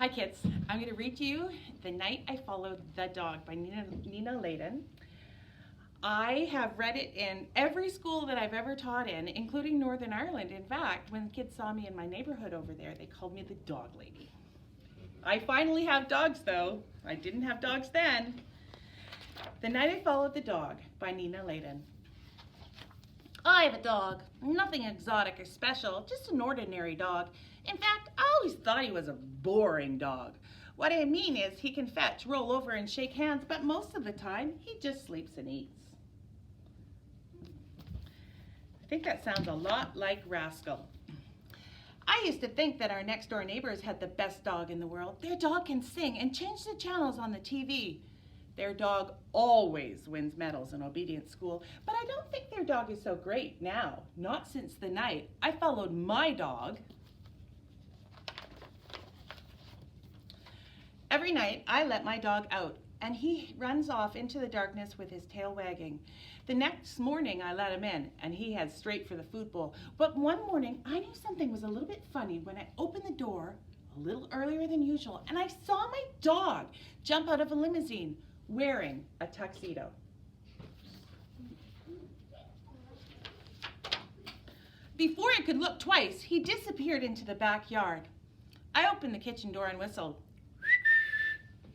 Hi kids, I'm going to read to you The Night I Followed the Dog by Nina Laden. I have read it in every school that I've ever taught in, including Northern Ireland. In fact, when the kids saw me in my neighborhood over there, they called me the dog lady. I finally have dogs though. I didn't have dogs then. The Night I Followed the Dog by Nina Laden. I have a dog, nothing exotic or special, just an ordinary dog. In fact, I always thought he was a boring dog. What I mean is he can fetch, roll over, and shake hands, but most of the time he just sleeps and eats. I think that sounds a lot like Rascal. I used to think that our next door neighbors had the best dog in the world. Their dog can sing and change the channels on the TV. Their dog always wins medals in obedience school, but I don't think their dog is so great now, not since the night I followed my dog. Every night I let my dog out and he runs off into the darkness with his tail wagging. The next morning I let him in and he heads straight for the food bowl. But one morning I knew something was a little bit funny when I opened the door a little earlier than usual and I saw my dog jump out of a limousine wearing a tuxedo. Before I could look twice, he disappeared into the backyard. I opened the kitchen door and whistled.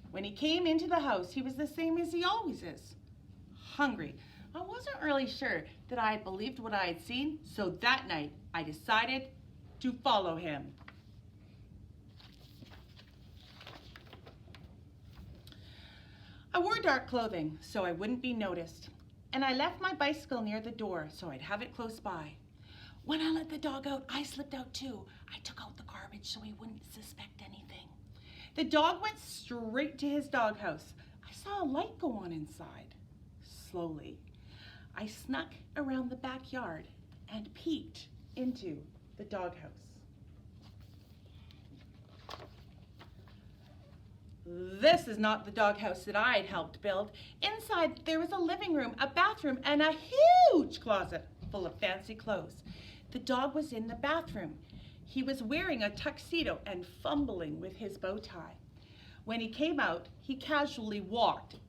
When he came into the house, he was the same as he always is, hungry. I wasn't really sure that I had believed what I had seen, so that night I decided to follow him. I wore dark clothing so I wouldn't be noticed, and I left my bicycle near the door so I'd have it close by. When I let the dog out, I slipped out too. I took out the garbage so he wouldn't suspect anything. The dog went straight to his doghouse. I saw a light go on inside. Slowly, I snuck around the backyard and peeked into the doghouse. This is not the doghouse that I had helped build. Inside, there was a living room, a bathroom, and a huge closet full of fancy clothes. The dog was in the bathroom. He was wearing a tuxedo and fumbling with his bow tie. When he came out, he casually walked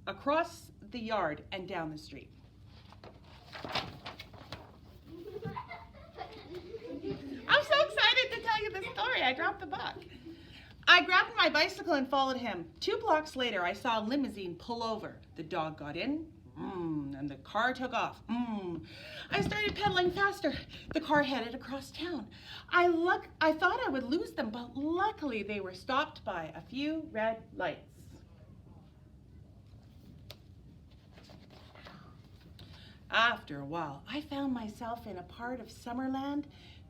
across the yard and down the street. I'm so excited to tell you this story. I dropped the book. I grabbed my bicycle and followed him. 2 blocks later, I saw a limousine pull over. The dog got in, and the car took off. I started pedaling faster. The car headed across town. I thought I would lose them, but luckily they were stopped by a few red lights. After a while, I found myself in a part of Summerland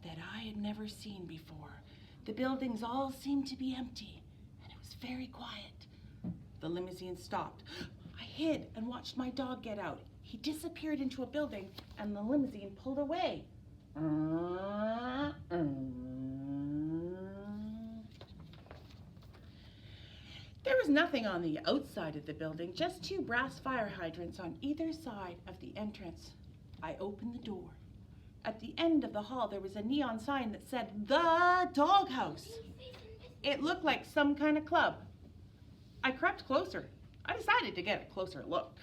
that I had never seen before. The buildings all seemed to be empty, and it was very quiet. The limousine stopped. I hid and watched my dog get out. He disappeared into a building, and the limousine pulled away. There was nothing on the outside of the building, just 2 brass fire hydrants on either side of the entrance. I opened the door. At the end of the hall, there was a neon sign that said, "The Doghouse." It looked like some kind of club. I crept closer. I decided to get a closer look.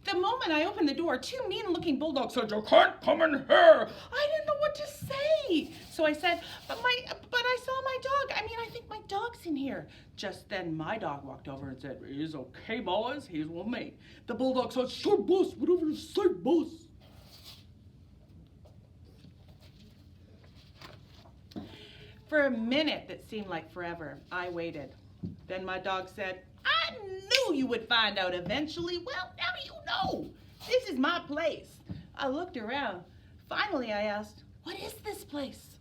The moment I opened the door, 2 mean-looking bulldogs said, "You can't come in here." I didn't know what to say. So I said, but I saw my dog. I think my dog's in here. Just then my dog walked over and said, "He's okay, boys. He's with me." The bulldog said, "Sure, boss. Whatever you say, boss." For a minute that seemed like forever, I waited. Then my dog said, "I knew you would find out eventually. Well, now you know. This is my place." I looked around. Finally, I asked, "What is this place?"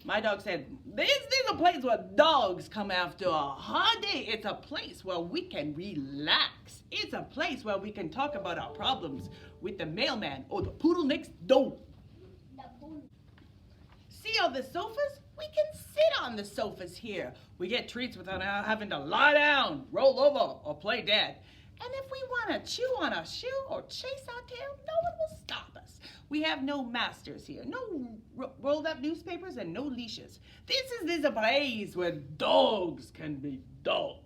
My dog said, this is a place where dogs come after a hard day. It's a place where we can relax. It's a place where we can talk about our problems with the mailman or the poodle next door. See all the sofas? We can sit on the sofas here. We get treats without having to lie down, roll over, or play dead. And if we want to chew on a shoe or chase our tail, no one will stop us. We have no masters here, no rolled up newspapers and no leashes. This is a place where dogs can be dogs.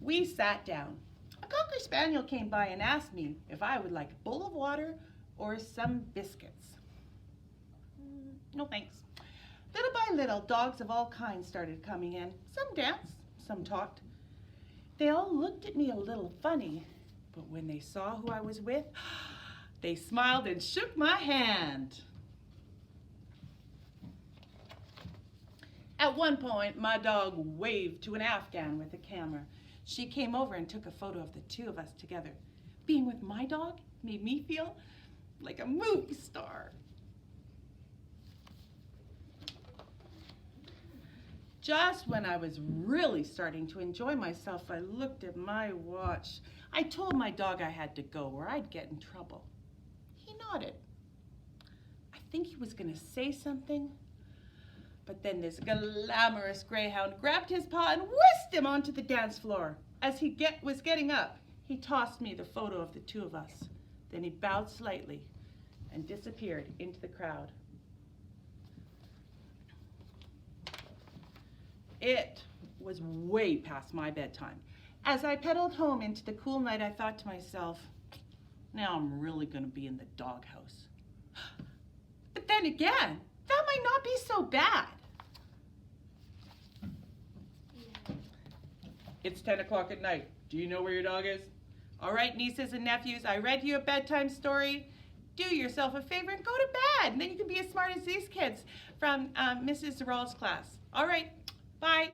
We sat down. A Cocker Spaniel came by and asked me if I would like a bowl of water or some biscuits. No thanks. Little by little, dogs of all kinds started coming in. Some danced, some talked. They all looked at me a little funny, but when they saw who I was with, they smiled and shook my hand. At one point, my dog waved to an Afghan with a camera. She came over and took a photo of the two of us together. Being with my dog made me feel like a movie star. Just when I was really starting to enjoy myself, I looked at my watch. I told my dog I had to go or I'd get in trouble. He nodded. I think he was gonna say something, but then this glamorous greyhound grabbed his paw and whisked him onto the dance floor. As he was getting up, he tossed me the photo of the two of us. Then he bowed slightly and disappeared into the crowd. It was way past my bedtime. As I pedaled home into the cool night, I thought to myself, now I'm really gonna be in the doghouse. But then again, that might not be so bad. It's 10 o'clock at night. Do you know where your dog is? All right, nieces and nephews, I read you a bedtime story. Do yourself a favor and go to bed. And then you can be as smart as these kids from Mrs. Zaral's class. All right, bye.